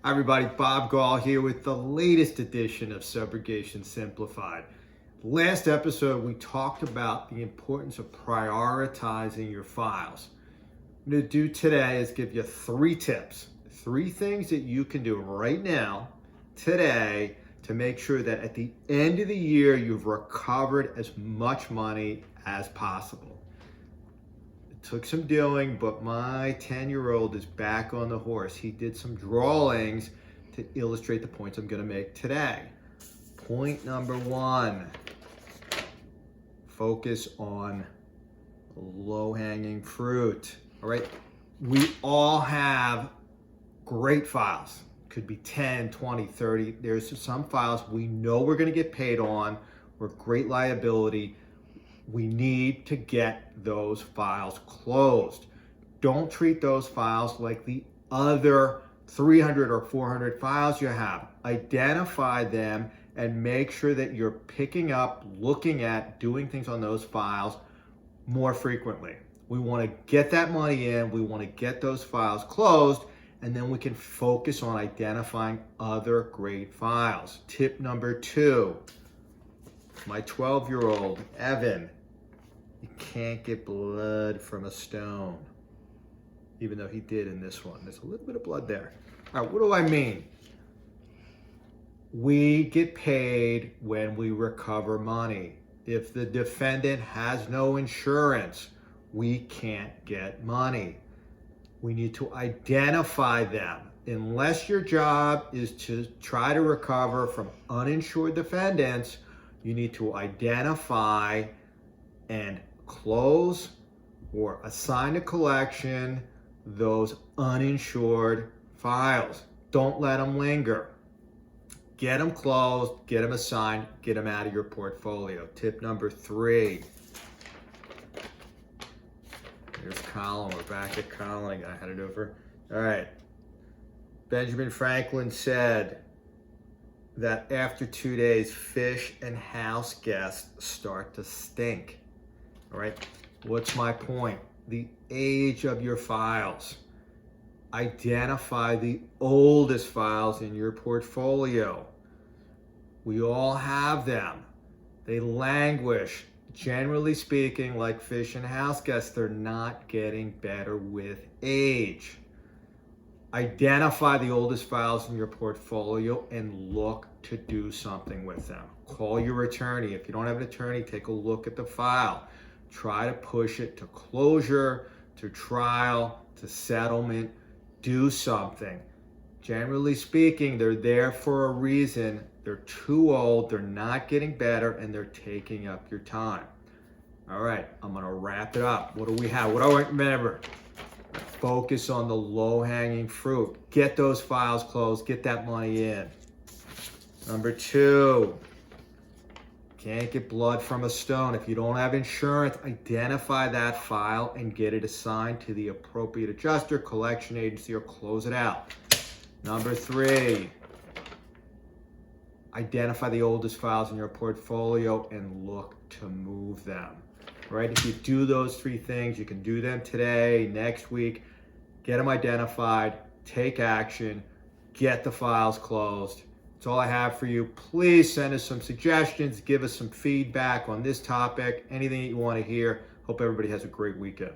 Hi everybody, Bob Gall here with the latest edition of Subrogation Simplified. Last episode we talked about the importance of prioritizing your files. What I'm going to do today is give you 3 tips, 3 things that you can do right now, today, to make sure that at the end of the year you've recovered as much money as possible. Took some doing, but my 10-year-old is back on the horse. He did some drawings to illustrate the points I'm going to make today. Point number 1, focus on low-hanging fruit. All right, we all have great files. Could be 10, 20, 30. There's some files we know we're going to get paid on. We're great liability. We need to get those files closed. Don't treat those files like the other 300 or 400 files you have. Identify them and make sure that you're picking up, looking at, doing things on those files more frequently. We want to get that money in, we want to get those files closed, and then we can focus on identifying other great files. Tip number 2. My 12-year-old, Evan, you can't get blood from a stone, even though he did in this one. There's a little bit of blood there. All right, what do I mean? We get paid when we recover money. If the defendant has no insurance, we can't get money. We need to identify them. Unless your job is to try to recover from uninsured defendants, you need to identify and close or assign to collection those uninsured files. Don't let them linger. Get them closed, get them assigned, get them out of your portfolio. Tip number 3. Here's Colin. We're back at Colin. I gotta head it over. All right. Benjamin Franklin said that after 2 days, fish and house guests start to stink. All right, what's my point? The age of your files. Identify the oldest files in your portfolio. We all have them. They languish. Generally speaking, like fish and house guests, they're not getting better with age. Identify the oldest files in your portfolio and look to do something with them. Call your attorney. If you don't have an attorney, take a look at the file. Try to push it to closure, to trial, to settlement. Do something. Generally speaking, they're there for a reason. They're too old, they're not getting better, and they're taking up your time. All right, I'm going to wrap it up. What do we have? What do I remember? Focus on the low-hanging fruit. Get those files closed. Get that money in. Number 2. Can't get blood from a stone. If you don't have insurance, identify that file and get it assigned to the appropriate adjuster, collection agency, or close it out. Number 3, identify the oldest files in your portfolio and look to move them. Right? If you do those 3 things, you can do them today, next week. Get them identified, take action, get the files closed. That's all I have for you. Please send us some suggestions, give us some feedback on this topic, anything that you want to hear. Hope everybody has a great weekend.